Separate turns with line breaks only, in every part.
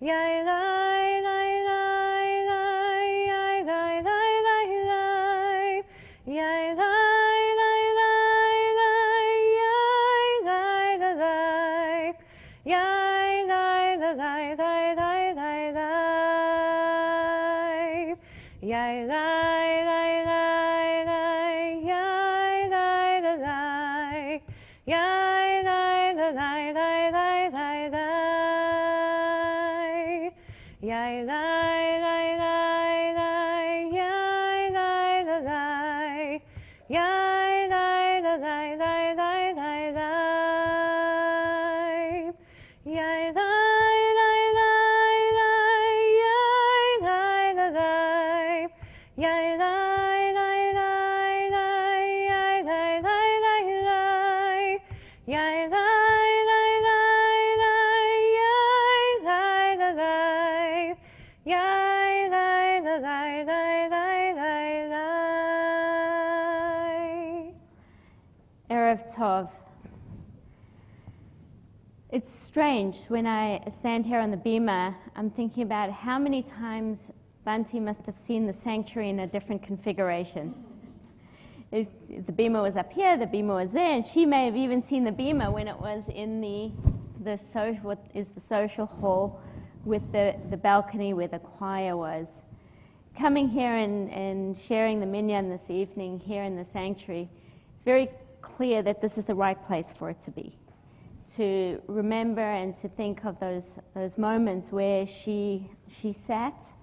Yai gai gai gai gai gai gai gai gai. Yai gai gai gai gai yai gai gai gai. Yai gai gai gai gai gai gai gai. Yai gai gai gai gai yai gai gai gai. Yai gai gai gai gai gai gai gai. Yai gai gai gai gai yai gai gai gai. Yai gai gai gai gai gai gai gai. Yai gai gai gai gai yai gai gai gai. Yai gai gai gai gai yai gai gai gai gai. Yai gai gai gai gai yai gai gai gai. Yai gai gai gai gai gai gai gai.
Erev Tov. It's strange when I stand here on the bima, I'm thinking about how many times Bunty must have seen the sanctuary in a different configuration. The bima was up here, the bima was there, and she may have even seen the bima when it was in what is the social hall with the balcony where the choir was. Coming here and sharing the Minyan this evening here in the sanctuary, it's very clear that this is the right place for it to be. To remember and to think of those moments where she sat.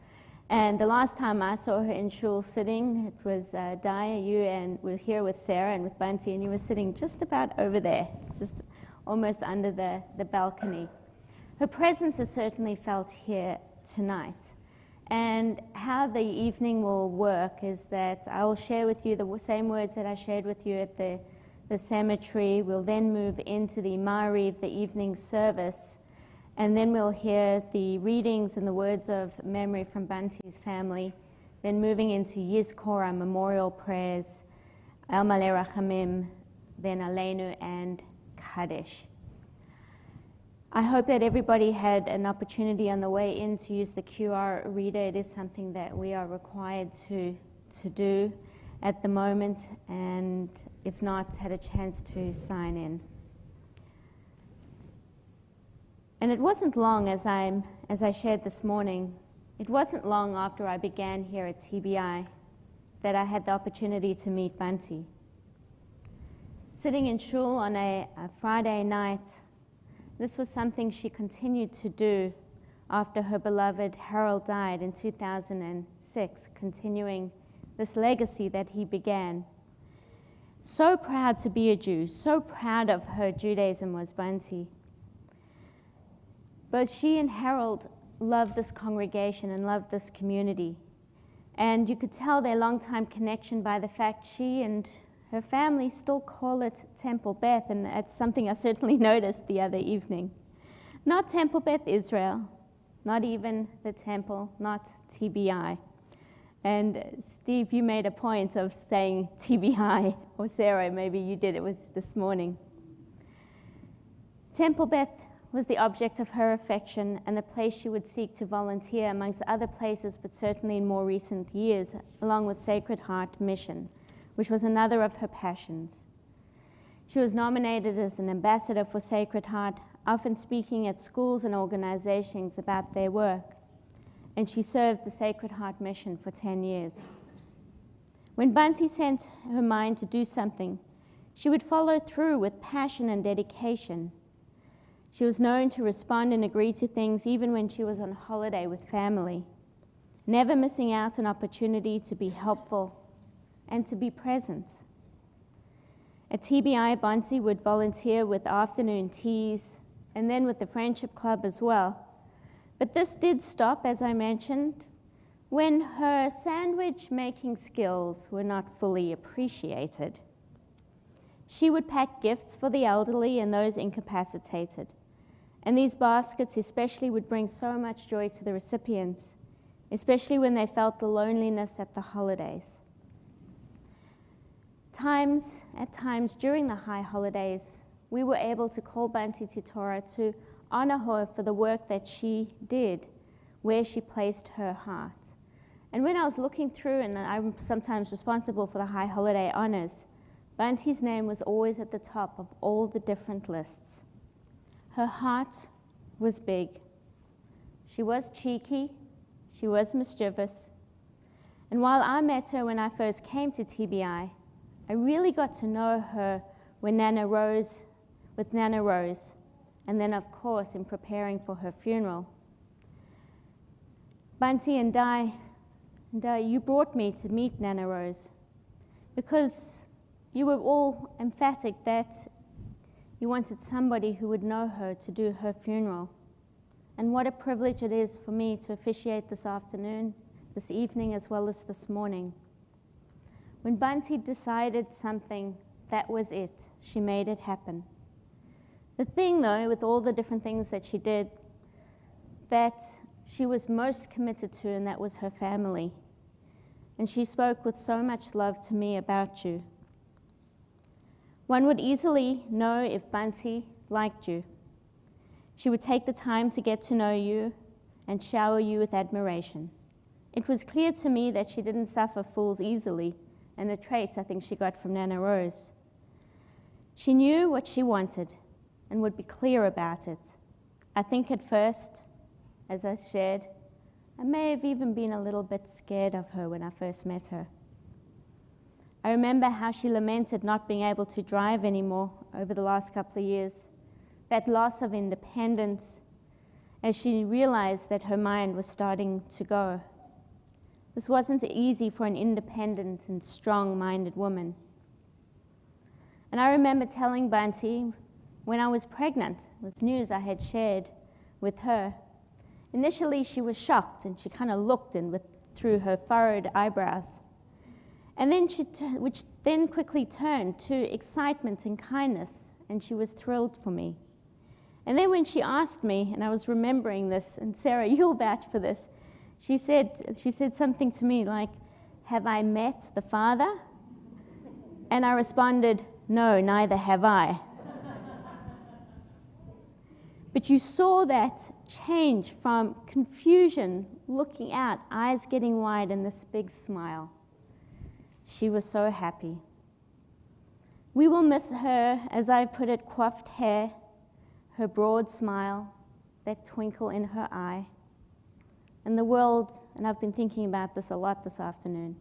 And the last time I saw her in shul sitting, it was Daya, you and we're here with Sarah and with Bunty, and you were sitting just about over there, just almost under the balcony. Her presence is certainly felt here tonight. And how the evening will work is that I will share with you the same words that I shared with you at the cemetery. We'll then move into the Ma'ariv, the evening service, and then we'll hear the readings and the words of memory from Bunty's family, then moving into Yizkor, memorial prayers, El Malei Rachamim, then Aleinu and Kaddish. I hope that everybody had an opportunity on the way in to use the QR reader. It is something that we are required to do at the moment, and if not, had a chance to sign in. And it wasn't long, as I shared this morning, it wasn't long after I began here at TBI that I had the opportunity to meet Bunty. Sitting in shul on a Friday night, this was something she continued to do after her beloved Harold died in 2006, continuing this legacy that he began. So proud to be a Jew, so proud of her Judaism was Bunty. Both she and Harold loved this congregation and loved this community. And you could tell their long-time connection by the fact she and her family still call it Temple Beth, and that's something I certainly noticed the other evening. Not Temple Beth Israel, not even the temple, not TBI. And Steve, you made a point of saying TBI, or Sarah, maybe you did, it was this morning. Temple Beth was the object of her affection and the place she would seek to volunteer amongst other places, but certainly in more recent years, along with Sacred Heart Mission, which was another of her passions. She was nominated as an ambassador for Sacred Heart, often speaking at schools and organizations about their work. And she served the Sacred Heart Mission for 10 years. When Bunty sent her mind to do something, she would follow through with passion and dedication. She was known to respond and agree to things even when she was on holiday with family, never missing out an opportunity to be helpful and to be present. At TBI, Bunty would volunteer with afternoon teas and then with the Friendship Club as well. But this did stop, as I mentioned, when her sandwich-making skills were not fully appreciated. She would pack gifts for the elderly and those incapacitated. And these baskets especially would bring so much joy to the recipients, especially when they felt the loneliness at the holidays. At times during the high holidays, we were able to call Bunty to Torah to honor her for the work that she did, where she placed her heart. And when I was looking through, and I'm sometimes responsible for the high holiday honors, Bunty's name was always at the top of all the different lists. Her heart was big. She was cheeky. She was mischievous. And while I met her when I first came to TBI, I really got to know her with Nana Rose, and then, of course, in preparing for her funeral. Bunty and Di, you brought me to meet Nana Rose because you were all emphatic that you wanted somebody who would know her to do her funeral. And what a privilege it is for me to officiate this afternoon, this evening, as well as this morning. When Bunty decided something, that was it. She made it happen. The thing, though, with all the different things that she did, that she was most committed to, and that was her family. And she spoke with so much love to me about you. One would easily know if Bunty liked you. She would take the time to get to know you and shower you with admiration. It was clear to me that she didn't suffer fools easily, and a trait I think she got from Nana Rose. She knew what she wanted and would be clear about it. I think at first, as I shared, I may have even been a little bit scared of her when I first met her. I remember how she lamented not being able to drive anymore over the last couple of years, that loss of independence, as she realized that her mind was starting to go. This wasn't easy for an independent and strong-minded woman. And I remember telling Bunty when I was pregnant, it was news I had shared with her. Initially, she was shocked, and she kind of looked through her furrowed eyebrows. And then which then quickly turned to excitement and kindness, and she was thrilled for me. And then when she asked me, and I was remembering this, and Sarah, you'll vouch for this, she said something to me like, "Have I met the Father?" And I responded, "No, neither have I." But you saw that change from confusion, looking out, eyes getting wide, and this big smile. She was so happy. We will miss her, as I put it, coiffed hair, her broad smile, that twinkle in her eye. And the world, and I've been thinking about this a lot this afternoon,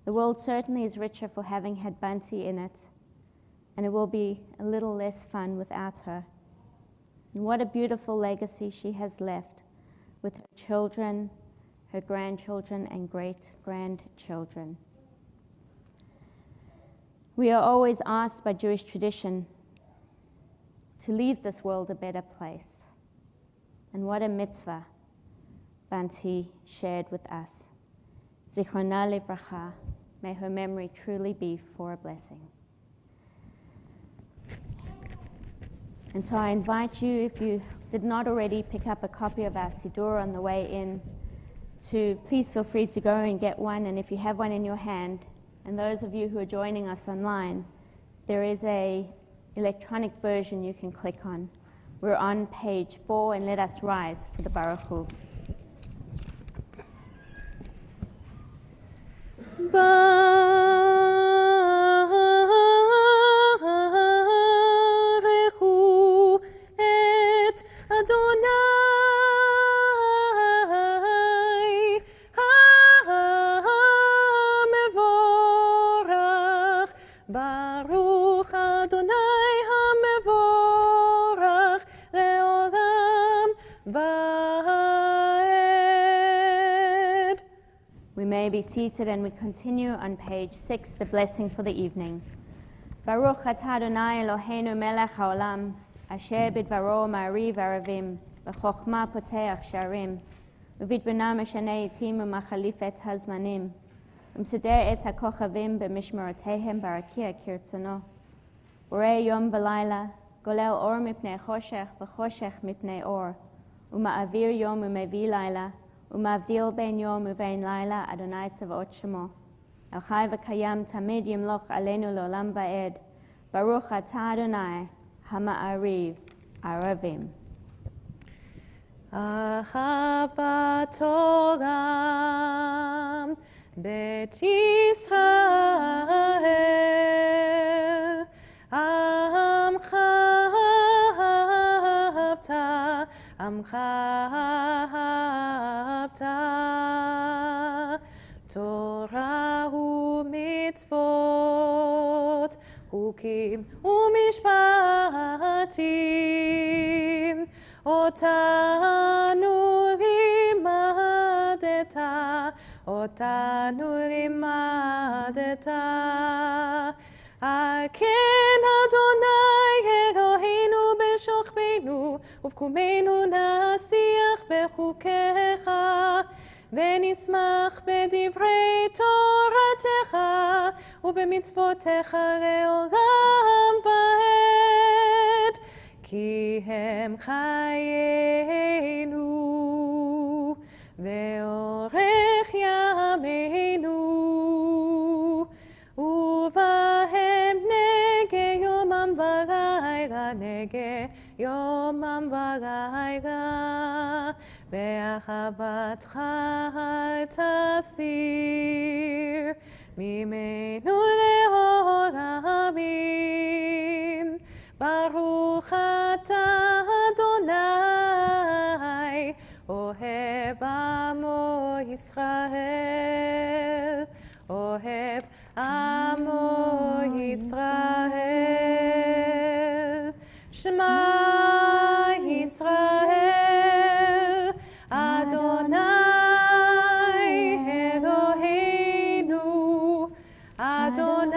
the world certainly is richer for having had Bunty in it, and it will be a little less fun without her. And what a beautiful legacy she has left with her children, her grandchildren, and great-grandchildren. We are always asked by Jewish tradition to leave this world a better place. And what a mitzvah Bunty shared with us. Zichrona livracha, may her memory truly be for a blessing. And so I invite you, if you did not already pick up a copy of our Siddur on the way in, to please feel free to go and get one. And if you have one in your hand, and those of you who are joining us online, there is an electronic version you can click on. We're on page 4, and let us rise for the Baruch Hu.
Baruchu et Adonai ha-mevorach. Baruch Adonai ha-mevorach le'olam va'ed.
We may be seated, and we continue on page 6, the blessing for the evening. Baruch atah Adonai Eloheinu melech haolam, asher bidvaro ma'ariv aravim, v'chochma poteach sharim, uvidvana meshaneh itim u'machalif et hazmanim, umseder et hakochavim b'mishmerotehem barakia kirtzono. Borei yom v'layla, golel or mipnei choshech v'choshech mipnei or, uma'avir yom u'mevi layla, umavdil ben yom u'ben layla Adonai tzavot shemo. El chai v'kayam tamid yimloch aleinu l'olam va'ed. Baruch atah Adonai hama'ariv aravim.
אהבתו גם בית ישראל, עמך אהבת, עמך אהבת, תורה ומצוות, חוקים ומשפטים, אותנו לימדת, אותנו לימדת. על כן אדוני אלוהינו בשוכבנו ובקומנו נשיח בחוקיך, ונשמח בדברי תורתך ובמצוותיך לעולם ועד, כי הם חיינו ואורך ימינו, ובהם נגה יומם ולילה, נגה יומם ולילה, באהבתך אל תסיר ממנו לעולמים. ברוך אתה אדוני, אוהב עמו ישראל, אוהב עמו ישראל. שמע ישראל, אדוני אלוהינו, אדוני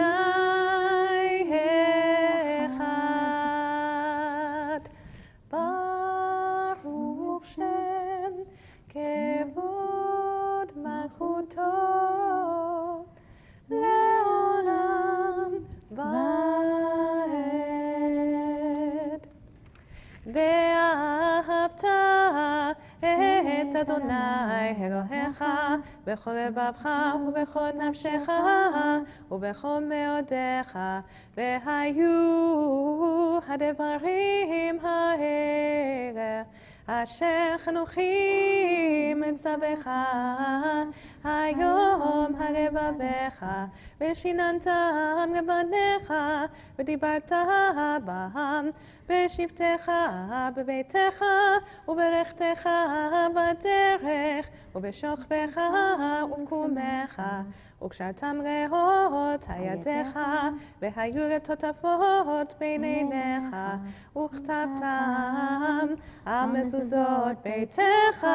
אחד. ברוך שם כבוד מלכותו לעולם ועד. ואהבת את אדוני אלוהיך בכל לבבך ובכל נפשך ובכל מאודיך, והיו הדברים האלה אשר חנוכים מצווך היום הלבביך, ושיננתם לבניך, ודיברת בם בשבתך בביתך ובלכתך בדרך ובשוכבך ובקומך, וקשרתם לאות הידיך, והיו לטוטפות בין עיניך, וכתבתם על מזוזות ביתך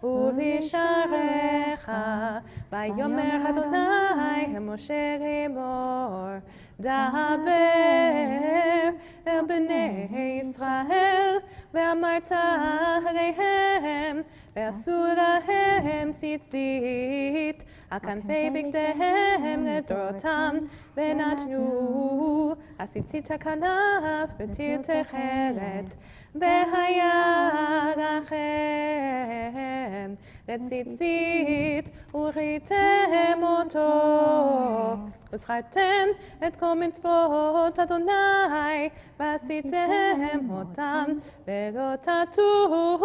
ובשעריך. ויאמר אדוני אל משה לאמור, דבר אל בני ישראל, ואמרת עליהם, ועשו להם ציצית על כנפי בגדיהם לדורותם, ונתנו הציצית הכנף בתיר תכלת. והיה לכם לציצית וראיתם אותו, וזכרתם את כל מצוות אדוני ועשיתם אותם, ולא תטורו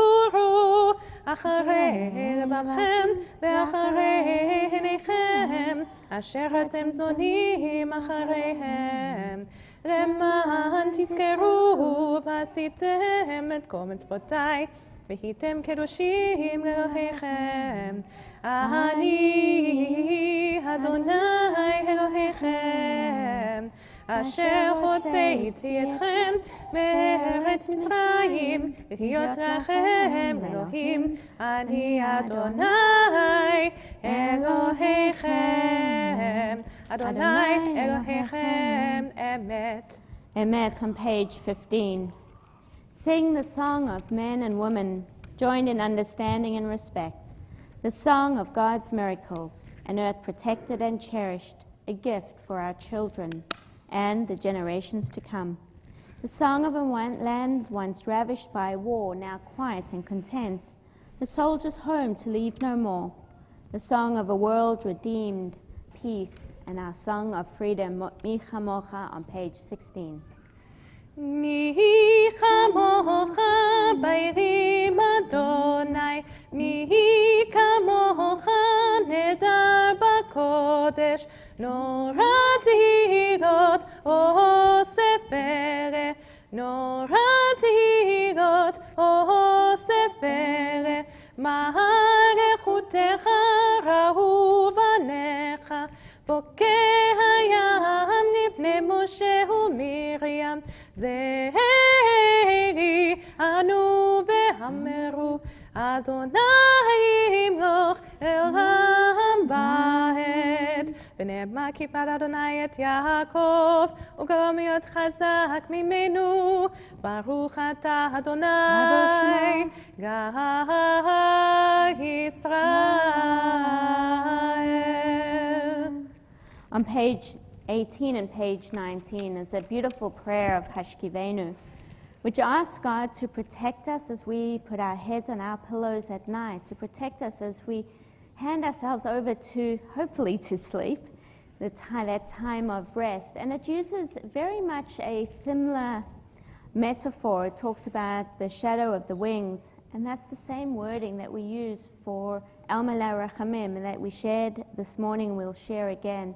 אחרי לבבכם ואחרי עיניכם אשר אתם זונים אחריהם, למען תזכרו ועשיתם את כל מצוותיי והייתם קדושים לאלוהיכם. אני אדוני אלוהיכם אשר הוצאתי אתכם מארץ מצרים להיות לכם אלוהים. אני אדוני אלוהיכם, אדוני אלוהיכם אמת.
Emet on page 15. Sing the song of men and women, joined in understanding and respect, the song of God's miracles, an earth protected and cherished, a gift for our children and the generations to come. The song of a land once ravished by war, now quiet and content, a soldier's home to leave no more. The song of a world redeemed, peace, and our song of freedom, Mi Chamocha, on page 16.
Mi chamocha b'rim adon נורא תהילות אוסף פלא, נורא תהילות אוסף פלא, מלכותך ראו בניך, בוקע הים לפני משה ומרים, זהי ענו ואמרו, אדוני ימלוך עולם ועד. ונאמר כי פעל אדוני את יעקב, וגרם להיות חזק ממנו. ברוך אתה אדוני, גאל ישראל.
On page 18 and page 19 is a beautiful prayer of Hashkivenu, which asks God to protect us as we put our heads on our pillows at night, to protect us as we hand ourselves over to, hopefully to sleep, that time of rest. And it uses very much a similar metaphor. It talks about the shadow of the wings, and that's the same wording that we use for El Melech Rachamim, and that we shared this morning, we'll share again,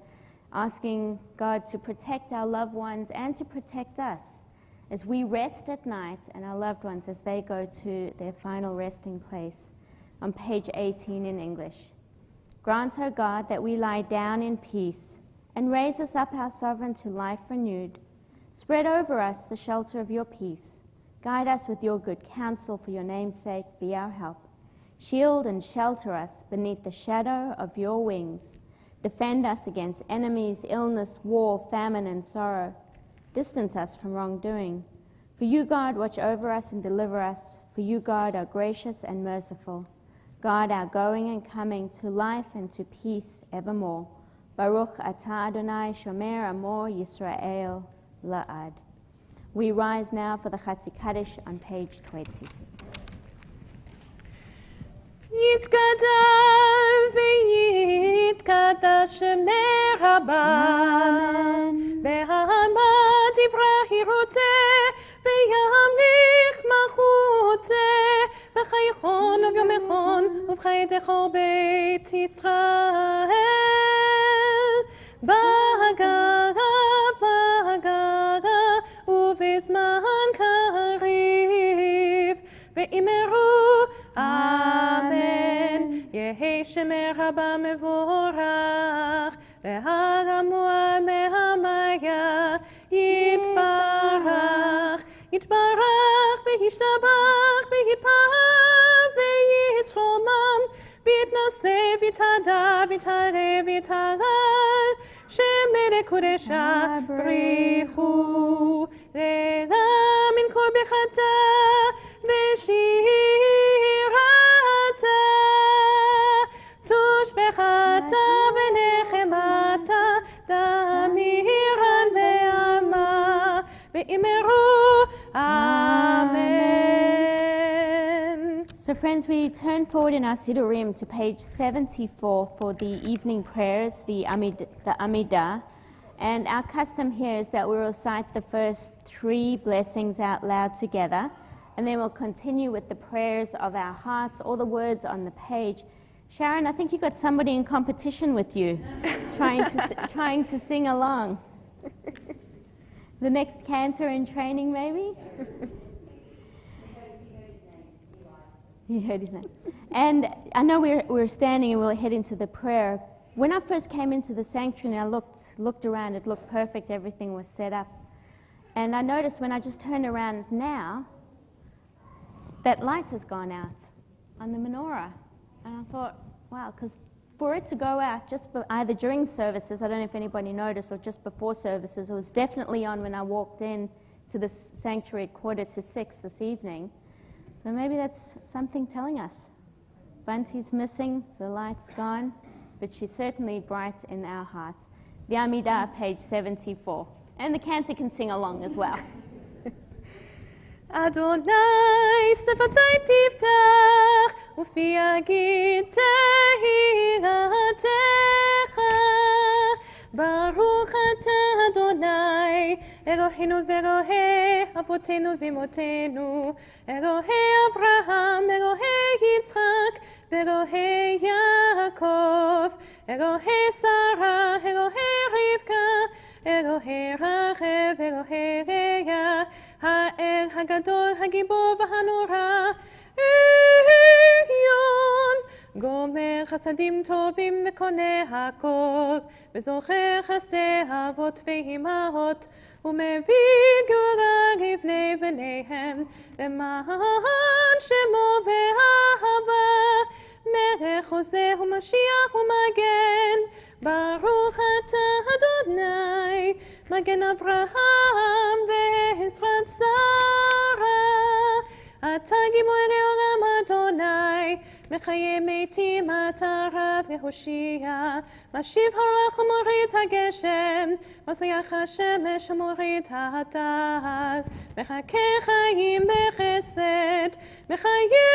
asking God to protect our loved ones and to protect us as we rest at night, and our loved ones as they go to their final resting place. On page 18 in English. Grant, O God, that we lie down in peace, and raise us up, our sovereign, to life renewed. Spread over us the shelter of your peace. Guide us with your good counsel, for your name's sake, be our help. Shield and shelter us beneath the shadow of your wings. Defend us against enemies, illness, war, famine, and sorrow. Distance us from wrongdoing. For you, God, watch over us and deliver us. For you, God, are gracious and merciful. God, our going and coming to life and to peace evermore. Baruch atah Adonai shomer amor Yisrael la'ad. We rise now for the Chatzi Kaddish on page 20.
יתגדל ויתקדש שמי רבם, בהעמד דברי וימליך מלכותה, בחייכון וביומכון ובחיי דכור בית ישראל. בהגה ובזמן קריב, ואמרו אמן. יהי שמי רבה מבורך, והגמוע מהמיה יתברך, יתברך וישתבח ויתפאר ויתרומם, ויתנשא ויתהדר ויתעלה ויתהלל, שמי לקודשה בריחו, רגע מן כל בחטא ושירתה, תושבחתה ונחמתה, תמירן בעלמה, ואמרו Amen.
So friends, we turn forward in our Siddurim to page 74 for the evening prayers, the Amidah. And our custom here is that we recite the first 3 blessings out loud together, and then we'll continue with the prayers of our hearts, all the words on the page. Sharon, I think you got somebody in competition with you, trying to sing along. The next cantor in training, maybe? You heard his name. And I know we're standing and we'll head into the prayer. When I first came into the sanctuary and I looked around, it looked perfect, everything was set up. And I noticed when I just turned around now, that light has gone out on the menorah. And I thought, wow, because for it to go out just either during services, I don't know if anybody noticed, or just before services, it was definitely on when I walked in to the sanctuary at 5:45 this evening. So maybe that's something telling us. Bunty's missing, the light's gone, but she's certainly bright in our hearts. The Amidah, page 74. And the cantor can sing along as well.
Adonai שפתי תפתח ופי יגיד תהילתך, ברוך אתה אדוני אלוהינו ואלוהי אבותינו ואמותינו, אלוהי אברהם אלוהי יצחק ואלוהי יעקב, אלוהי שרה, אלוהי רבקה, אלוהי רחב, אלוהי לאה, האל הגדול, הגיבור והנורא, עליון, גומר חסדים טובים וקונה הכל, וזוכר חסדי אבות ואימהות, ומביא גאולה לבני בניהם, למען שמו באהבה, מלך עושה ומשיח ומגן, ברוך אתה אדוני, מגן אברהם ועזרת שרה. אתה גיבור לעולם אדוני, מחיה מתים אתה רב להושיע, משיב הרוח ומוריד הגשם, מזריח השמש ומוריד ההדר, מחכה חיים בחסד, מחיה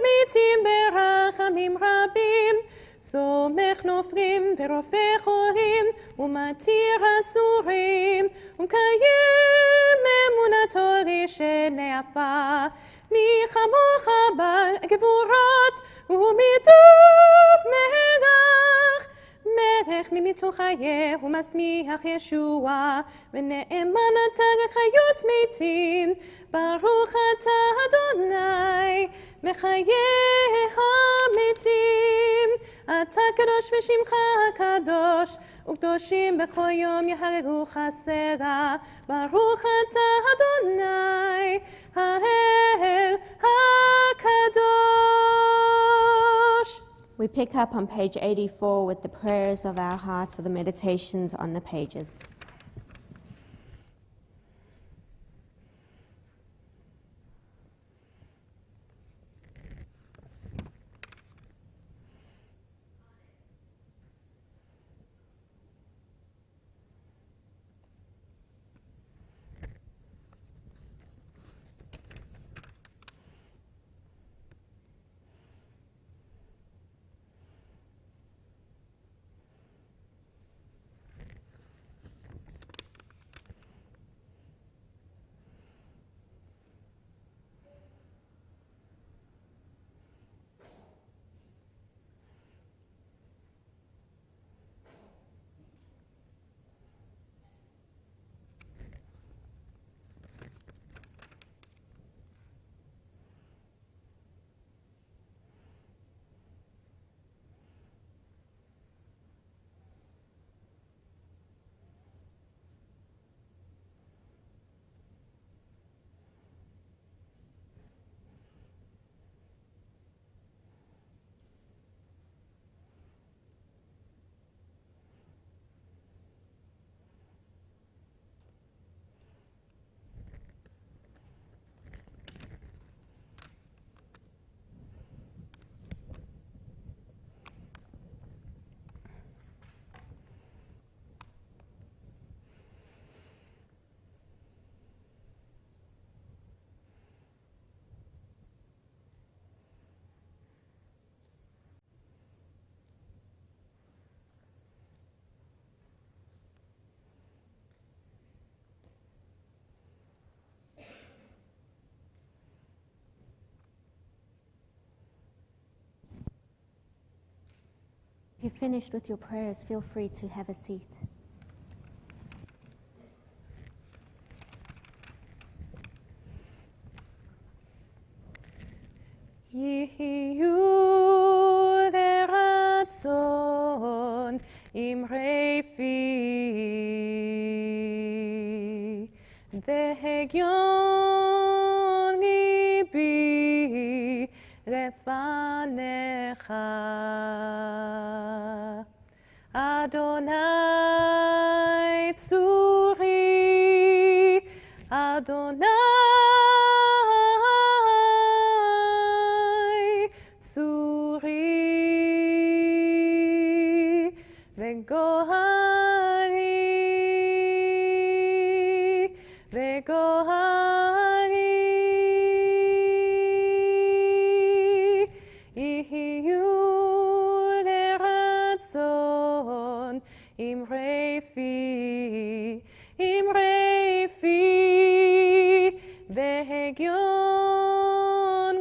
מתים ברחמים רבים, סומך נופלים ורופא חולים, ומתיר אסורים, ומקיים אמונתו לשני עפר. מי כמוך בגבורות ומיתוג מלך, מלך ממיתוג חיה ומשמיח ישועה, ונאמן אתה לחיות מתים, ברוך אתה אדוני, מחיה המתים. אתה קדוש ושמך הקדוש, וקדושים בכל יום יהללוך סלה, ברוך אתה אדוני, האל הקדוש.
We pick up on page 84 with the prayers of our hearts or the meditations on the pages. If you've finished with your prayers, feel free to have a seat.
יהיו לרצון אמרי פי, והגיון ליבי לפניך. אדוני צורי, אדוני צורי, וגואלי, וגואלי, יהיו לרצון אמרי פי, אמרי פי, והגיון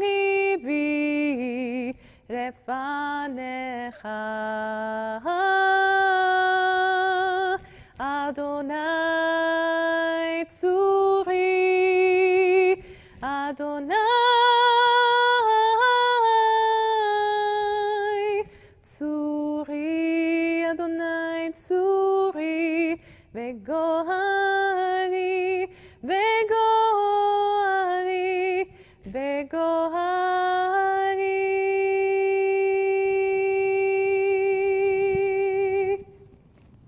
ליבי לפניך.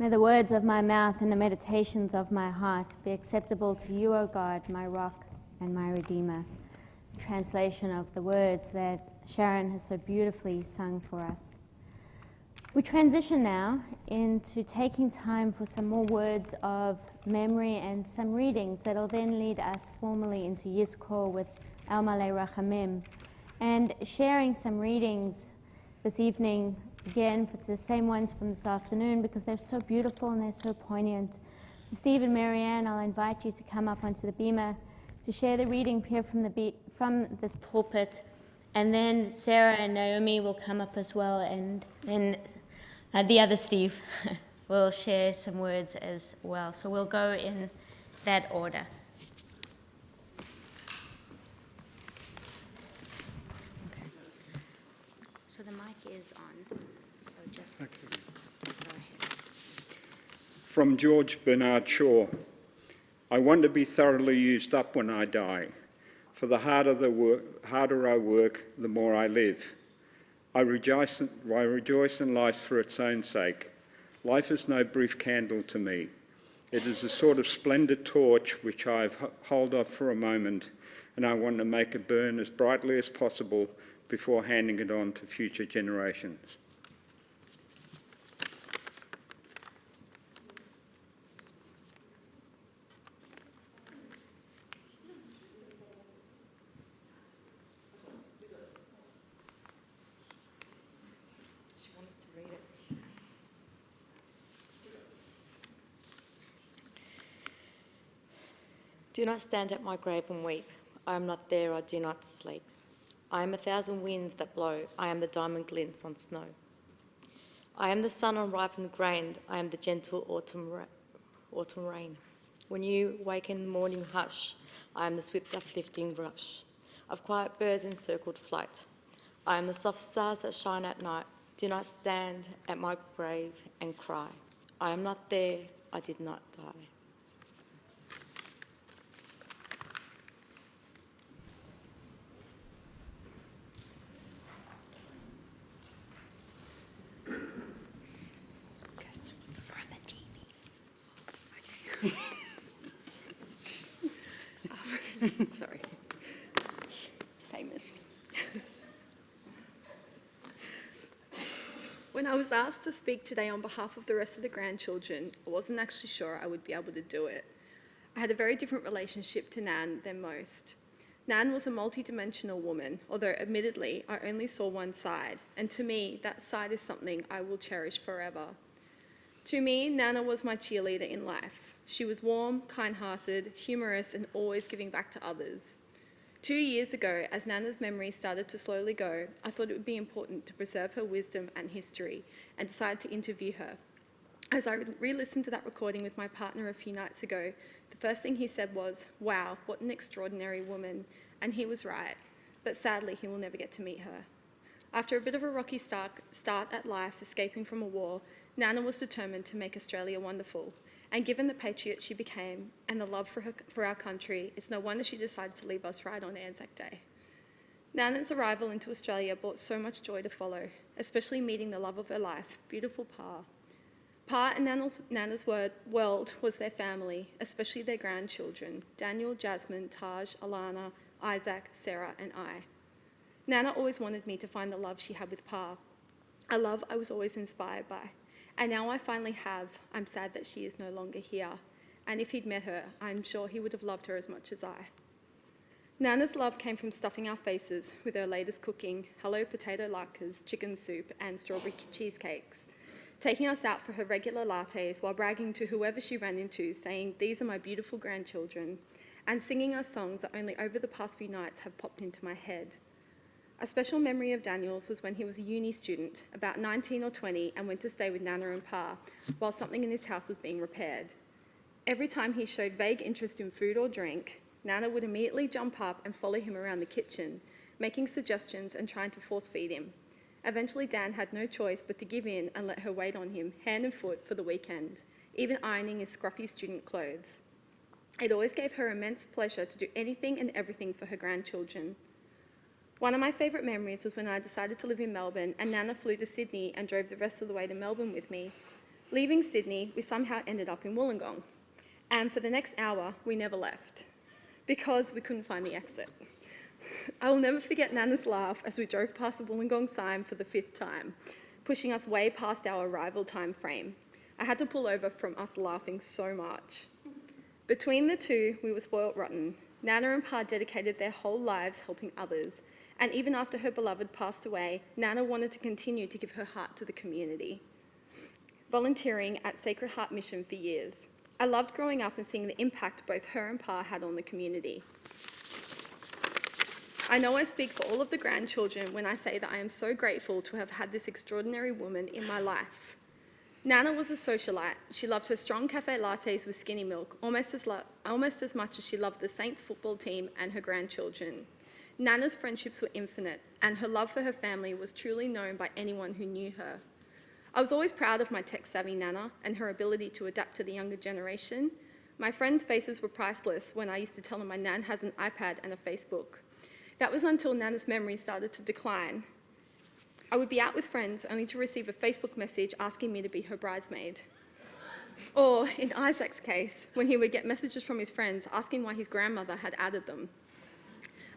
May the words of my mouth and the meditations of my heart be acceptable to you, O God, my rock and my redeemer. Translation of the words that Sharon has so beautifully sung for us. We transition now into taking time for some more words of memory and some readings that will then lead us formally into Yizkor with Al Malei Rachamim, and sharing some readings this evening, again, for the same ones from this afternoon, because they're so beautiful and they're so poignant. So Steve and Marianne, I'll invite you to come up onto the bima to share the reading here from this pulpit, and then Sarah and Naomi will come up as well, and then the other Steve will share some words as well. So we'll go in that order. Okay. So the mic is on, so just go ahead.
From George Bernard Shaw. I want to be thoroughly used up when I die, for the harder I work, the more I live. I rejoice in life for its own sake. Life is no brief candle to me. It is a sort of splendid torch which I have hold of for a moment, and I want to make it burn as brightly as possible before handing it on to future generations.
Do not stand at my grave and weep. I am not there, I do not sleep. I am 1,000 winds that blow. I am the diamond glints on snow. I am the sun on ripened grain. I am the gentle autumn rain. When you wake in the morning hush, I am the swift uplifting rush of quiet birds in circled flight. I am the soft stars that shine at night. Do not stand at my grave and cry. I am not there, I did not die. Sorry. Famous.
When I was asked to speak today on behalf of the rest of the grandchildren, I wasn't actually sure I would be able to do it. I had a very different relationship to Nan than most. Nan was a multi-dimensional woman, although admittedly I only saw one side, and to me that side is something I will cherish forever. To me, Nana was my cheerleader in life. She was warm, kind-hearted, humorous, and always giving back to others. 2 years ago, as Nana's memory started to slowly go, I thought it would be important to preserve her wisdom and history, and decided to interview her. As I re-listened to that recording with my partner a few nights ago, the first thing he said was, "Wow, what an extraordinary woman," and he was right, but sadly he will never get to meet her. After a bit of a rocky start at life, escaping from a war, Nana was determined to make Australia wonderful. And given the patriot she became and the love for our country, it's no wonder she decided to leave us right on Anzac Day. Nana's arrival into Australia brought so much joy to follow, especially meeting the love of her life, beautiful Pa. Pa and Nana's world was their family, especially their grandchildren, Daniel, Jasmine, Taj, Alana, Isaac, Sarah, and I. Nana always wanted me to find the love she had with Pa, a love I was always inspired by. And now I finally have. I'm sad that she is no longer here. And if he'd met her, I'm sure he would have loved her as much as I. Nana's love came from stuffing our faces with her latest cooking, hello potato latkes, chicken soup, and strawberry cheesecakes, taking us out for her regular lattes while bragging to whoever she ran into, saying, "These are my beautiful grandchildren," and singing us songs that only over the past few nights have popped into my head. A special memory of Daniel's was when he was a uni student, about 19 or 20, and went to stay with Nana and Pa while something in his house was being repaired. Every time he showed vague interest in food or drink, Nana would immediately jump up and follow him around the kitchen, making suggestions and trying to force feed him. Eventually Dan had no choice but to give in and let her wait on him, hand and foot, for the weekend, even ironing his scruffy student clothes. It always gave her immense pleasure to do anything and everything for her grandchildren. One of my favourite memories was when I decided to live in Melbourne and Nana flew to Sydney and drove the rest of the way to Melbourne with me. Leaving Sydney, we somehow ended up in Wollongong. And for the next hour, we never left because we couldn't find the exit. I will never forget Nana's laugh as we drove past the Wollongong sign for the 5th time, pushing us way past our arrival time frame. I had to pull over from us laughing so much. Between the two, we were spoilt rotten. Nana and Pa dedicated their whole lives helping others, and even after her beloved passed away, Nana wanted to continue to give her heart to the community, volunteering at Sacred Heart Mission for years. I loved growing up and seeing the impact both her and Pa had on the community. I know I speak for all of the grandchildren when I say that I am so grateful to have had this extraordinary woman in my life. Nana was a socialite. She loved her strong cafe lattes with skinny milk, almost as much as she loved the Saints football team and her grandchildren. Nana's friendships were infinite, and her love for her family was truly known by anyone who knew her. I was always proud of my tech-savvy Nana and her ability to adapt to the younger generation. My friends' faces were priceless when I used to tell them my Nan has an iPad and a Facebook. That was until Nana's memory started to decline. I would be out with friends only to receive a Facebook message asking me to be her bridesmaid. Or, in Isaac's case, when he would get messages from his friends asking why his grandmother had added them.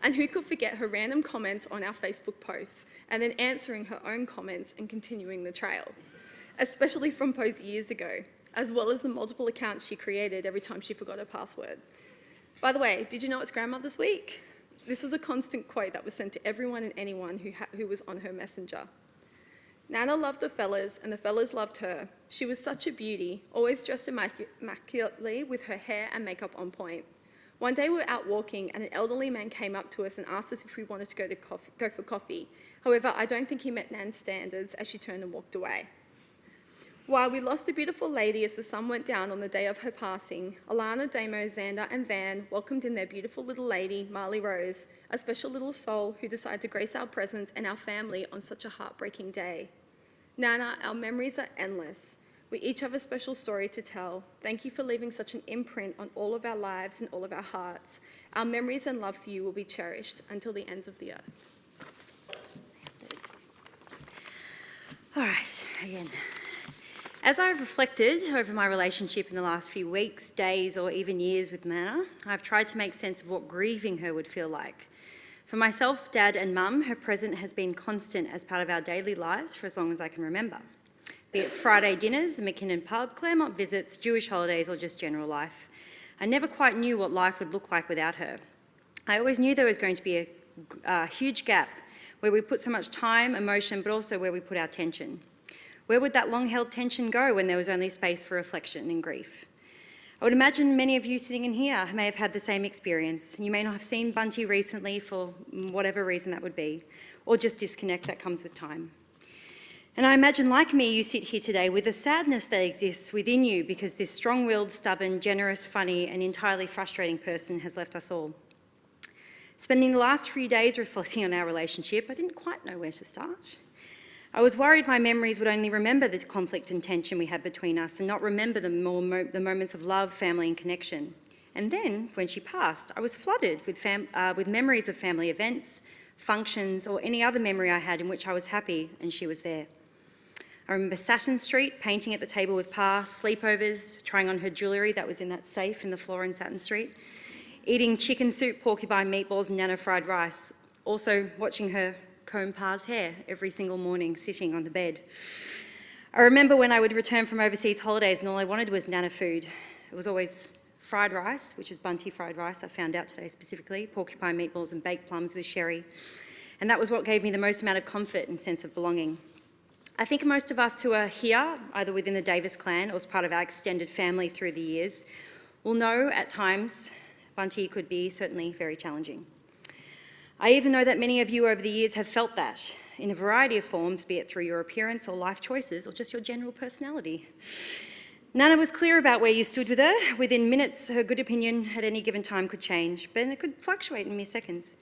And who could forget her random comments on our Facebook posts and then answering her own comments and continuing the trail, especially from posts years ago, as well as the multiple accounts she created every time she forgot her password. By the way, did you know it's Grandmother's Week? This was a constant quote that was sent to everyone and anyone who was on her messenger. Nana loved the fellas and the fellas loved her. She was such a beauty, always dressed immaculately with her hair and makeup on point. One day we were out walking and an elderly man came up to us and asked us if we wanted to go for coffee. However, I don't think he met Nan's standards as she turned and walked away. While we lost a beautiful lady as the sun went down on the day of her passing, Alana, Damo, Xander and Van welcomed in their beautiful little lady, Marley Rose, a special little soul who decided to grace our presence and our family on such a heartbreaking day. Nana, our memories are endless. We each have a special story to tell. Thank you for leaving such an imprint on all of our lives and all of our hearts. Our memories and love for you will be cherished until the ends of the earth.
All right, again. As I've reflected over my relationship in the last few weeks, days, or even years with Nana, I've tried to make sense of what grieving her would feel like. For myself, Dad and Mum, her presence has been constant as part of our daily lives for as long as I can remember. Be it Friday dinners, the McKinnon pub, Claremont visits, Jewish holidays, or just general life. I never quite knew what life would look like without her. I always knew there was going to be a huge gap where we put so much time, emotion, but also where we put our tension. Where would that long-held tension go when there was only space for reflection and grief? I would imagine many of you sitting in here may have had the same experience. You may not have seen Bunty recently for whatever reason that would be, or just disconnect that comes with time. And I imagine, like me, you sit here today with a sadness that exists within you because this strong-willed, stubborn, generous, funny, and entirely frustrating person has left us all. Spending the last few days reflecting on our relationship, I didn't quite know where to start. I was worried my memories would only remember the conflict and tension we had between us and not remember the moments of love, family, and connection. And then, when she passed, I was flooded with memories of family events, functions, or any other memory I had in which I was happy and she was there. I remember Saturn Street, painting at the table with Pa, sleepovers, trying on her jewellery that was in that safe in the floor in Saturn Street, eating chicken soup, porcupine meatballs and Nana fried rice, also watching her comb Pa's hair every single morning sitting on the bed. I remember when I would return from overseas holidays and all I wanted was Nana food. It was always fried rice, which is Bunty fried rice, I found out today specifically, porcupine meatballs and baked plums with sherry. And that was what gave me the most amount of comfort and sense of belonging. I think most of us who are here, either within the Davis clan or as part of our extended family through the years, will know at times Bunty could be certainly very challenging. I even know that many of you over the years have felt that in a variety of forms, be it through your appearance or life choices or just your general personality. Nana was clear about where you stood with her. Within minutes, her good opinion at any given time could change, but it could fluctuate in mere seconds.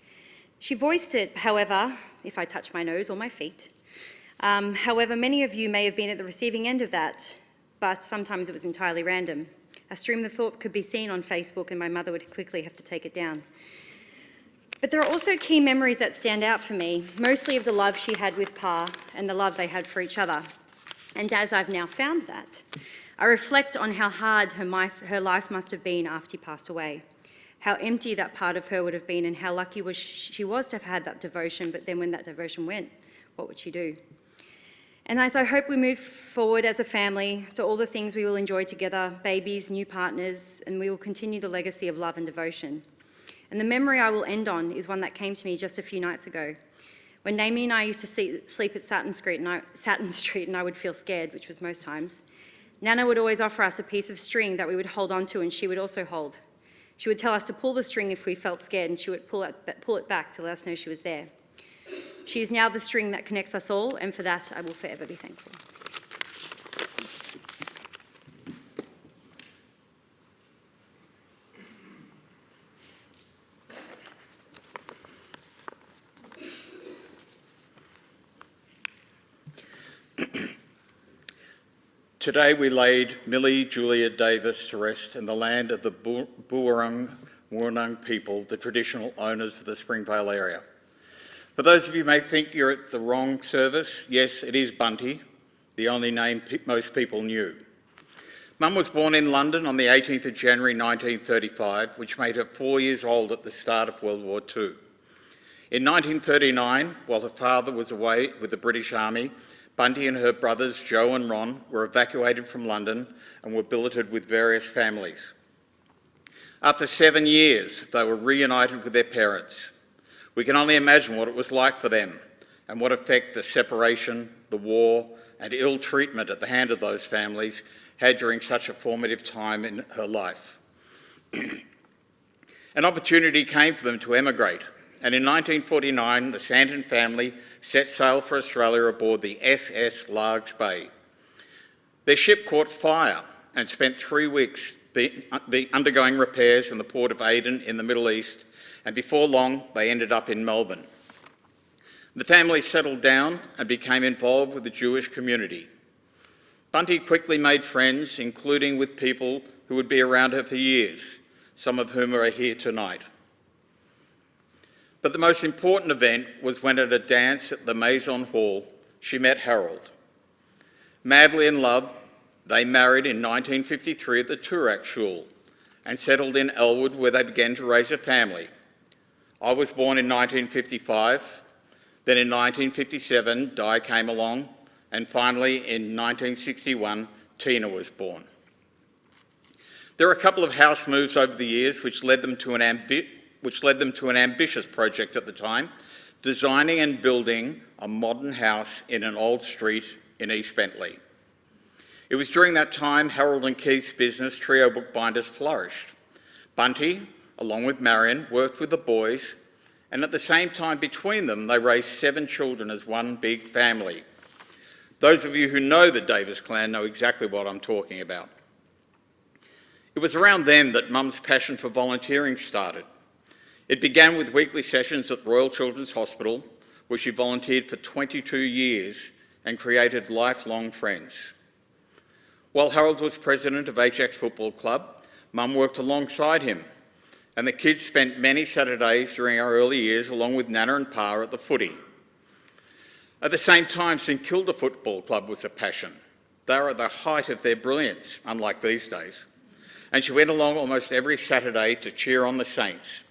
She voiced it, however, if I touch my nose or my feet. However, many of you may have been at the receiving end of that, but sometimes it was entirely random. A stream of thought could be seen on Facebook and my mother would quickly have to take it down. But there are also key memories that stand out for me, mostly of the love she had with Pa and the love they had for each other. And as I've now found that, I reflect on how hard her life must have been after he passed away, how empty that part of her would have been, and how lucky she was to have had that devotion, but then when that devotion went, what would she do? And as I hope we move forward as a family to all the things we will enjoy together, babies, new partners, and we will continue the legacy of love and devotion. And the memory I will end on is one that came to me just a few nights ago, when Naomi and I used to sleep at Saturn Street and I would feel scared, which was most times. Nana would always offer us a piece of string that we would hold onto, and she would also hold. She would tell us to pull the string if we felt scared, and she would pull it back to let us know she was there. She is now the string that connects us all, and for that I will forever be thankful.
Today we laid Millie Julia Davis to rest in the land of the Boorang Woonang people, the traditional owners of the Springvale area. For those of you who may think you're at the wrong service, yes, it is Bunty, the only name most people knew. Mum was born in London on the 18th of January 1935, which made her 4 years old at the start of World War II. In 1939, while her father was away with the British Army, Bunty and her brothers Joe and Ron were evacuated from London and were billeted with various families. After 7 years, they were reunited with their parents. We can only imagine what it was like for them and what effect the separation, the war, and ill treatment at the hand of those families had during such a formative time in her life. An opportunity came for them to emigrate, and in 1949, the Santon family set sail for Australia aboard the SS Largs Bay. Their ship caught fire and spent 3 weeks undergoing repairs in the port of Aden in the Middle East, and before long, they ended up in Melbourne. The family settled down and became involved with the Jewish community. Bunty quickly made friends, including with people who would be around her for years, some of whom are here tonight. But the most important event was when at a dance at the Maison Hall, she met Harold. Madly in love, they married in 1953 at the Toorak Shule and settled in Elwood, where they began to raise a family. I was born in 1955, then in 1957, Di came along, and finally in 1961, Tina was born. There were a couple of house moves over the years which led them to an ambitious project at the time, designing and building a modern house in an old street in East Bentley. It was during that time Harold and Keith's business, Trio Bookbinders, flourished. Bunty, along with Marion, worked with the boys, and at the same time between them, they raised 7 children as one big family. Those of you who know the Davis clan know exactly what I'm talking about. It was around then that Mum's passion for volunteering started. It began with weekly sessions at Royal Children's Hospital, where she volunteered for 22 years and created lifelong friends. While Harold was president of Ajax Football Club, Mum worked alongside him, and the kids spent many Saturdays during our early years along with Nana and Pa at the footy. At the same time, St Kilda Football Club was a passion. They were at the height of their brilliance, unlike these days, and she went along almost every Saturday to cheer on the Saints.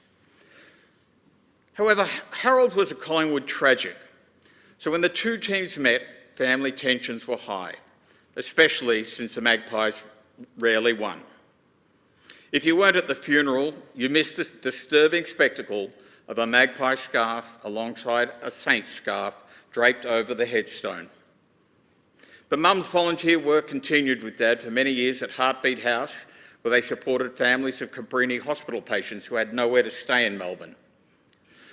However, Harold was a Collingwood tragic, so when the two teams met, family tensions were high, especially since the Magpies rarely won. If you weren't at the funeral, you missed this disturbing spectacle of a magpie scarf alongside a Saints scarf draped over the headstone. But Mum's volunteer work continued with Dad for many years at Heartbeat House, where they supported families of Cabrini Hospital patients who had nowhere to stay in Melbourne.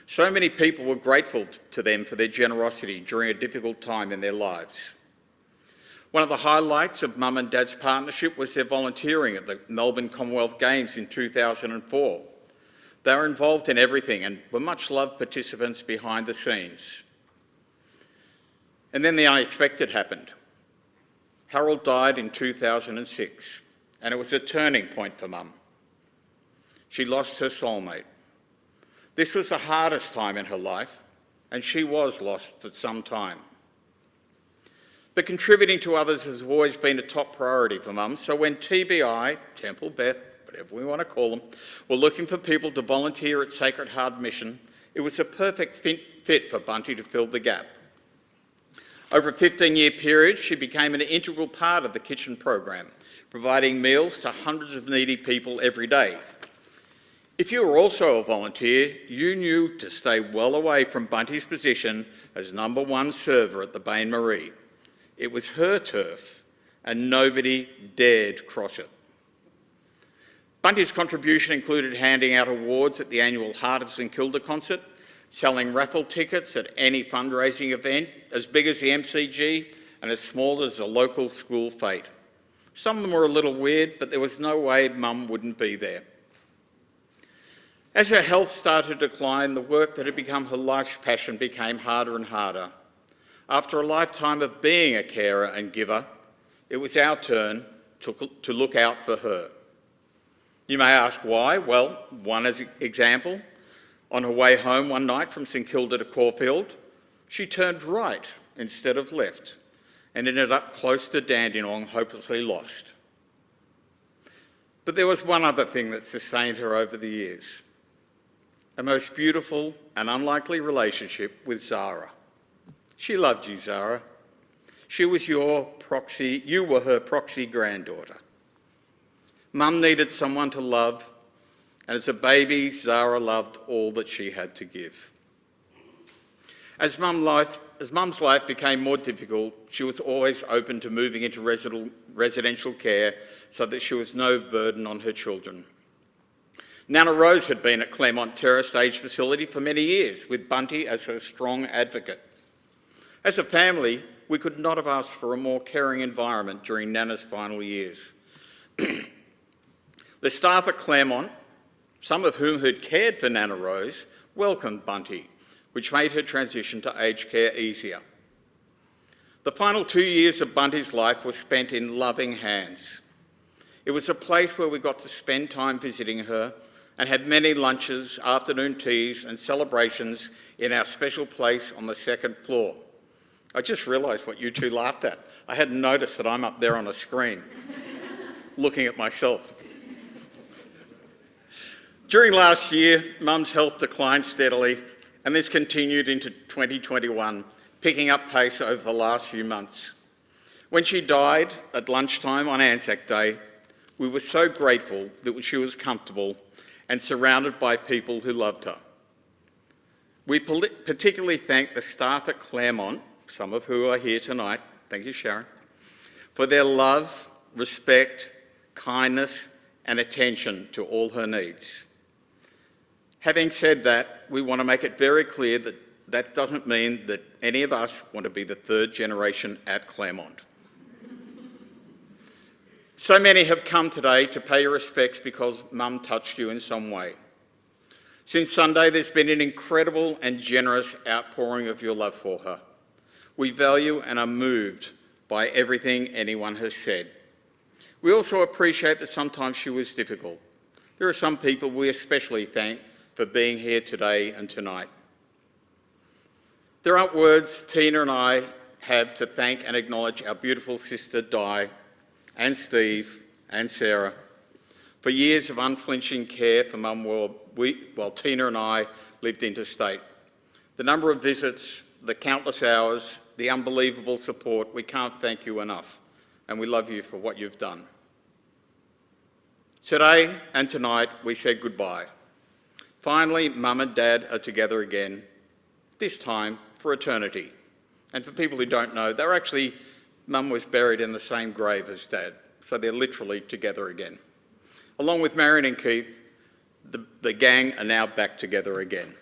So many people were grateful to them for their generosity during a difficult time in their lives. One of the highlights of Mum and Dad's partnership was their volunteering at the Melbourne Commonwealth Games in 2004. They were involved in everything and were much loved participants behind the scenes. And then the unexpected happened. Harold died in 2006, and it was a turning point for Mum. She lost her soulmate.
This was the hardest time in her life, and she was lost for some time. But contributing to others has always been a top priority for Mum, so when TBI, Temple Beth, whatever we want to call them, were looking for people to volunteer at Sacred Heart Mission, it was a perfect fit for Bunty to fill the gap. Over a 15-year period, she became an integral part of the kitchen program, providing meals to hundreds of needy people every day. If you were also a volunteer, you knew to stay well away from Bunty's position as #1 server at the Bain Marie. It was her turf, and nobody dared cross it. Bunty's contribution included handing out awards at the annual Heart of St Kilda concert, selling raffle tickets at any fundraising event, as big as the MCG and as small as a local school fete. Some of them were a little weird, but there was no way Mum wouldn't be there. As her health started to decline, the work that had become her life's passion became harder and harder. After a lifetime of being a carer and giver, it was our turn to look out for her. You may ask why. Well, one example, on her way home one night from St Kilda to Caulfield, she turned right instead of left and ended up close to Dandenong, hopelessly lost. But there was one other thing that sustained her over the years: a most beautiful and unlikely relationship with Zara. She loved you, Zara. She was you were her proxy granddaughter. Mum needed someone to love, and as a baby, Zara loved all that she had to give. As Mum's life became more difficult, she was always open to moving into residential care so that she was no burden on her children. Nana Rose had been at Claremont Terrace Aged Facility for many years, with Bunty as her strong advocate. As a family, we could not have asked for a more caring environment during Nana's final years. The staff at Claremont, some of whom had cared for Nana Rose, welcomed Bunty, which made her transition to aged care easier. The final 2 years of Bunty's life were spent in loving hands. It was a place where we got to spend time visiting her and had many lunches, afternoon teas and celebrations in our special place on the second floor. I just realised what you two laughed at. I hadn't noticed that I'm up there on a screen, looking at myself. During last year, Mum's health declined steadily, and this continued into 2021, picking up pace over the last few months. When she died at lunchtime on Anzac Day, we were so grateful that she was comfortable and surrounded by people who loved her. We particularly thank the staff at Claremont, some of who are here tonight, thank you Sharon, for their love, respect, kindness and attention to all her needs. Having said that, we want to make it very clear that that doesn't mean that any of us want to be the third generation at Claremont. So many have come today to pay your respects because Mum touched you in some way. Since Sunday, there's been an incredible and generous outpouring of your love for her. We value and are moved by everything anyone has said. We also appreciate that sometimes she was difficult. There are some people we especially thank for being here today and tonight. There aren't words Tina and I have to thank and acknowledge our beautiful sister Di and Steve and Sarah for years of unflinching care for Mum while Tina and I lived interstate. The number of visits, the countless hours, the unbelievable support, we can't thank you enough, and we love you for what you've done. Today and tonight, we said goodbye. Finally, Mum and Dad are together again, this time for eternity. And for people who don't know, Mum was buried in the same grave as Dad, so they're literally together again. Along with Marion and Keith, the gang are now back together again.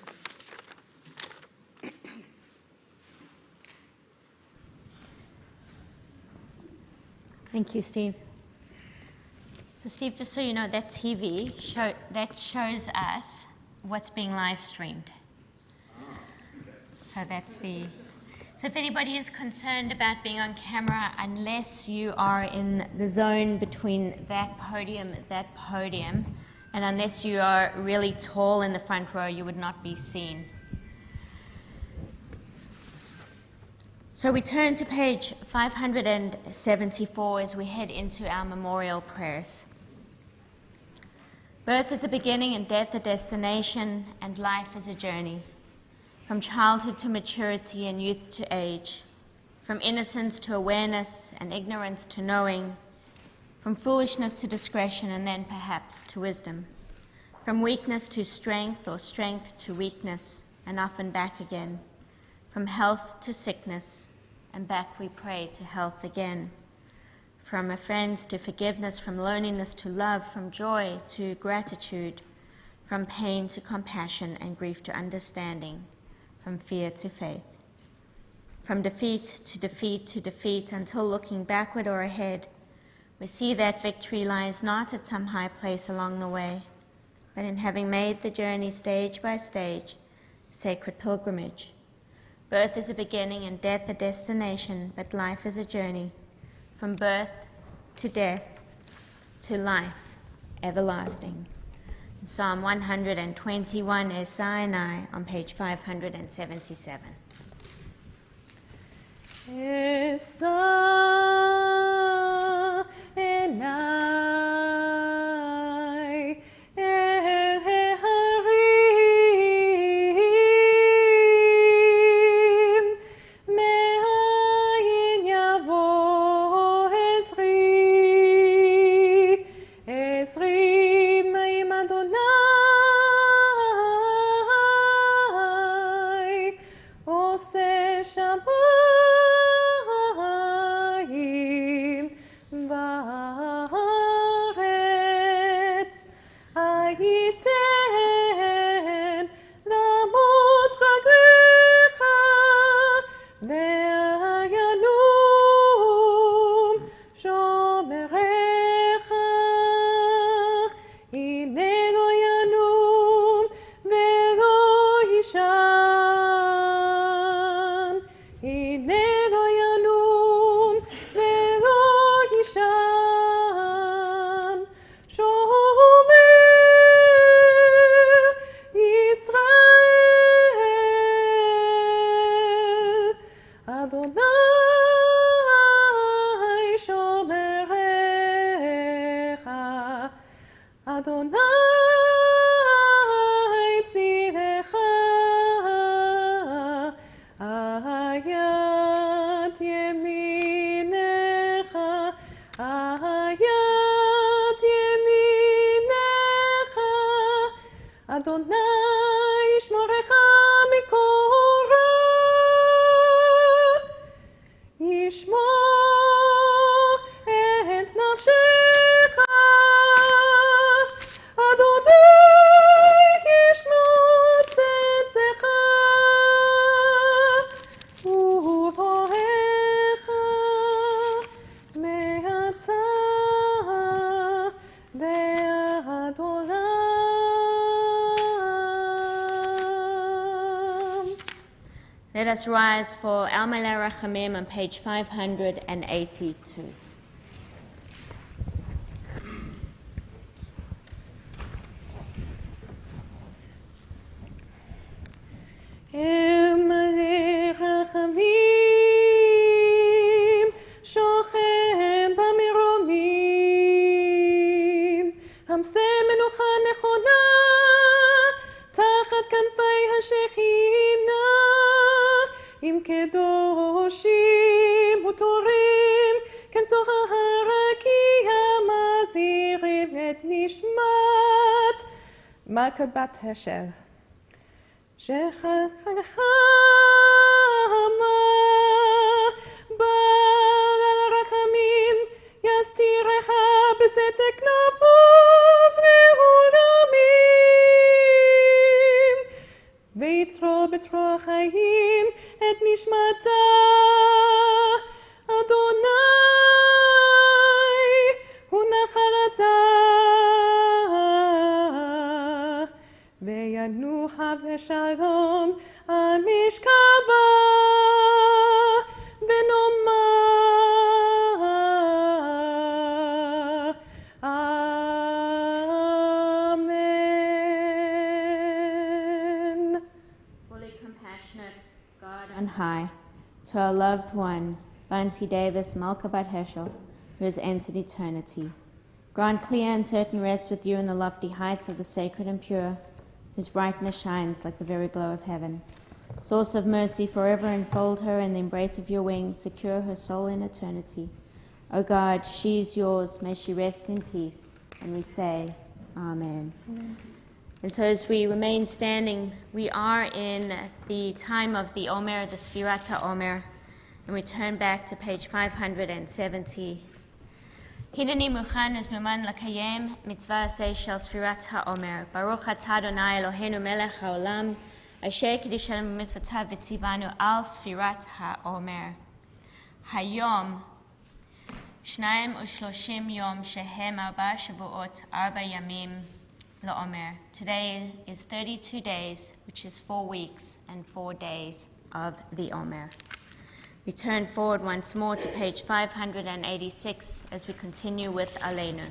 Thank you, Steve. So Steve, just so you know, that TV shows us what's being live streamed. So so if anybody is concerned about being on camera, unless you are in the zone between that podium, And unless you are really tall in the front row, you would not be seen. So we turn to page 574 as we head into our memorial prayers. Birth is a beginning and death a destination, and life is a journey. From childhood to maturity and youth to age. From innocence to awareness and ignorance to knowing. From foolishness to discretion and then perhaps to wisdom. From weakness to strength or strength to weakness and often back again. From health to sickness and back we pray to health again. From offense to forgiveness, from loneliness to love, from joy to gratitude, from pain to compassion and grief to understanding, from fear to faith. From defeat to defeat to defeat until looking backward or ahead, we see that victory lies not at some high place along the way, but in having made the journey stage by stage, sacred pilgrimage. Birth is a beginning and death a destination, but life is a journey, from birth to death to life everlasting. Psalm 121 is Sinai on page 577.
Esa enai el heharim me'ayin yavo Ezri me'im Adonai oseh shamayim va'aretz hayiten ramot raglecha ve'ayanum shomerecha hine lo yanum ve'lo yishan hine lo yanum ve'lo yishan shomer Yisrael Adonai shomerecha Adonai tzirecha ayat yeminecha ayat yeminecha Adonai yishmorecha mikol ra yishmor et nafshecha Adonai yishmor tzedzecha uvorecha me'ata ve'ad olam.
Let us rise for Al Malei Rachamim on page 582.
El Malei Rachamim shochem במרומים המסה מנוחה נכונה תחת כנפי השכינה עם קדושים וטהורים כן זוהר הרקיע מזהירים את נשמת מלכת בת השל שחגה בעל הרחמים יסתירך בסתר כנפיו לעולמים ויצרו בצרור החיים את נשמתה אדוני הוא נחלתה וינוח בשלום על משכבה ונאמר אמן
To our loved one, Bunty Davis Malkabat Heschel, who has entered eternity. Grant clear and certain rest with you in the lofty heights of the sacred and pure, whose brightness shines like the very glow of heaven. Source of mercy, forever enfold her in the embrace of your wings, secure her soul in eternity. O God, she is yours, may she rest in peace. And we say, Amen. Amen. And so as we remain standing, we are in the time of the Omer, the Sfirat HaOmer, and we turn back to page 570. Hineni mukhan uzmuman lakayem mitzvah aseh shel Sfirat HaOmer. Baruch atah Adonai Eloheinu melech haolam, asher kiddushanu b'mitzvotav v'tzivanu al Sfirat HaOmer. Hayom 32 yom shehem 4 shavuot 4 yamim la'omer. Today is 32 days, which is 4 weeks and 4 days of the Omer. We turn forward once more to page 586 as we continue with Aleinu.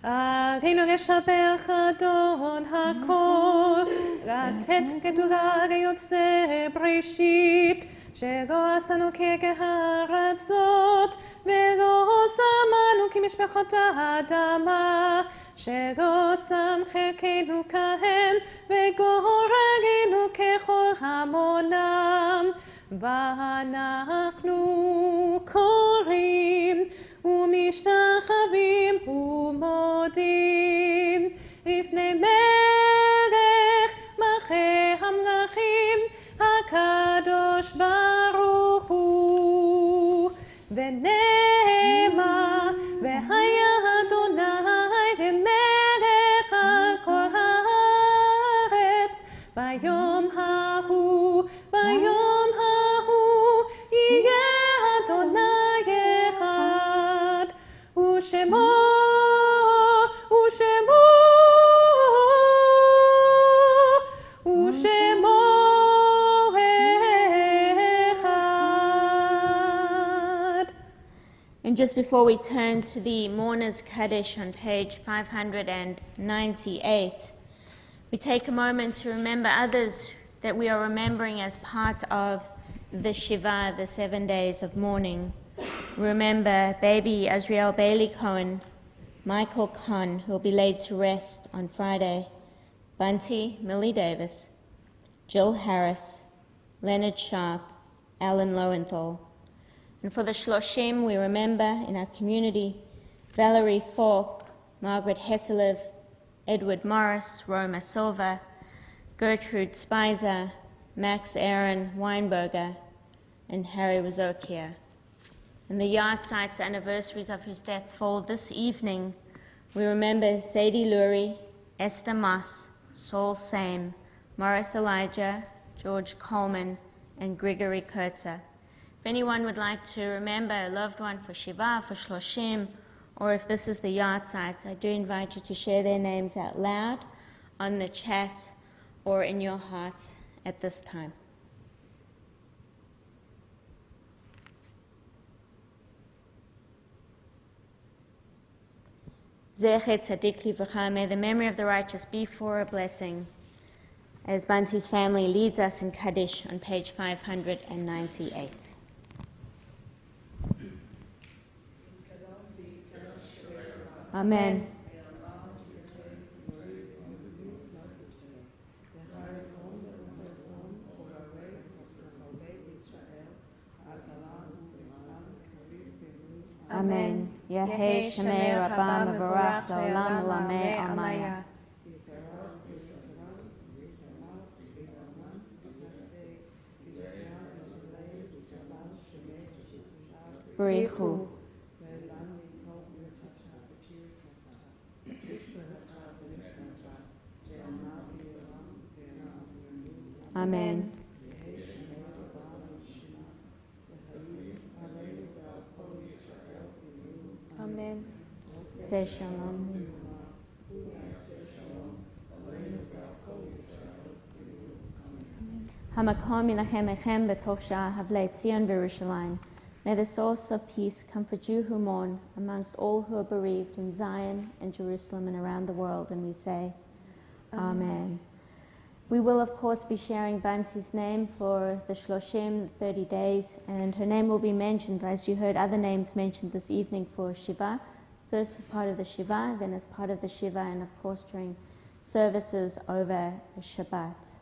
עלינו לשבח אדון הכל, לתת גדולה ליוצא בראשית, שלא עשנו כגהרצות, ולא שמנו כמשפחות האדמה, שלא שם חלקנו כהם, וגורלנו ככל המונם. ואנחנו קוראים ומשתחווים ומודים לפני מלך מלכי המלכים הקדוש ברוך הוא. ונאמר והיה אדוני למלך על כל הארץ ביום ההוא, ביום ההוא יהיה אדוני אחד, ושמו
And just before we turn to the Mourner's Kaddish on page 598, we take a moment to remember others that we are remembering as part of the Shivah, the 7 days of mourning. Remember baby Azriel Bailey Cohen, Michael Kahn, who will be laid to rest on Friday, Bunty Millie Davis, Jill Harris, Leonard Sharp, Alan Lowenthal. And for the Shloshim, we remember in our community Valerie Falk, Margaret Hesselev, Edward Morris, Roma Silva, Gertrude Spicer, Max Aaron Weinberger, and Harry Wazokia. And the yard sites, the anniversaries of whose death fall this evening, we remember Sadie Lurie, Esther Moss, Saul Same, Morris Elijah, George Coleman, and Grigory Kurtzer. If anyone would like to remember a loved one for Shivah, for Shloshim, or if this is the yard sites, I do invite you to share their names out loud on the chat or in your hearts at this time. Zecher Tzadik Livracha, may the memory of the righteous be for a blessing, as Bunty's family leads us in Kaddish on page 598. Amen. Amen. Yehei Shemei Rabbah Mevorach Le'olam Lamei Amaya. Berichu. Amen.
Amen.
Say Shalom. Hamakom Yinachem Echem B'toch Shah Havlei Tzion V'Yerushalayim. May the source of peace comfort you who mourn amongst all who are bereaved in Zion and Jerusalem and around the world. And we say, Amen. We will, of course, be sharing Bunty's name for the Shloshim, 30 days, and her name will be mentioned, as you heard other names mentioned this evening, for Shivah. First for part of the Shivah, then as part of the Shivah, and of course during services over Shabbat.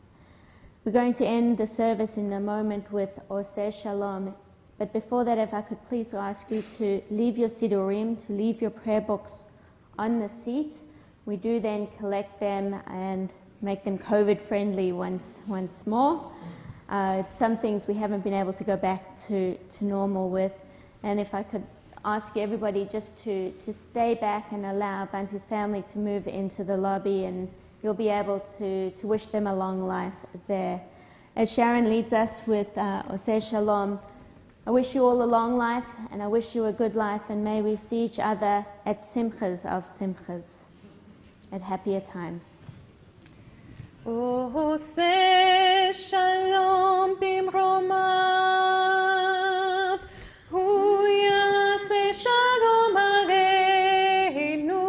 We're going to end the service in a moment with Oseh Shalom, but before that, if I could please ask you to leave your Sidurim, to leave your prayer books on the seat. We do then collect them and make them COVID-friendly once more. Some things we haven't been able to go back to normal with. And if I could ask everybody just to stay back and allow Bunty's family to move into the lobby, and you'll be able to wish them a long life there. As Sharon leads us with Oseh Shalom, I wish you all a long life, and I wish you a good life, and may we see each other at simchas of simchas, at happier times.
Oseh Shalom bimromav, hu yaseh shalom aleinu,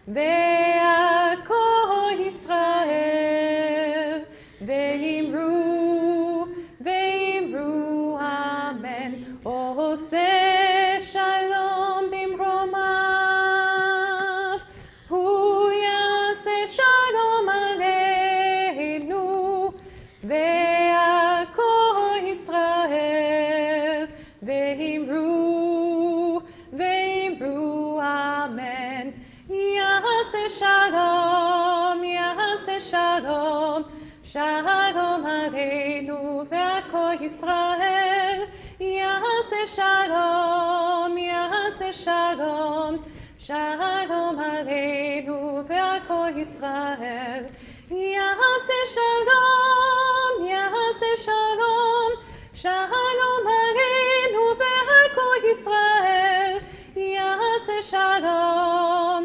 ve'al kol Yisrael, ve'imru amen. Oseh shalom bimromav, hu yaseh shalom aleinu, ve'al kol Yisrael, ve'imru amen. Yaseh shalom, shalom aleinu ve'al kol Yisrael. Yaseh shalom, shalom aleinu ve'al kol Yisrael. Yaseh shalom, shalom aleinu ve'al kol Yisrael. Yaseh shalom,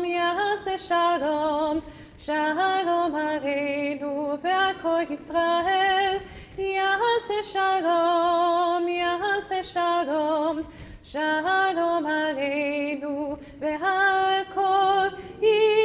shalom aleinu ve'al kol Yisrael. Yaseh shalom, shalom aleinu ve'al kol Yisrael.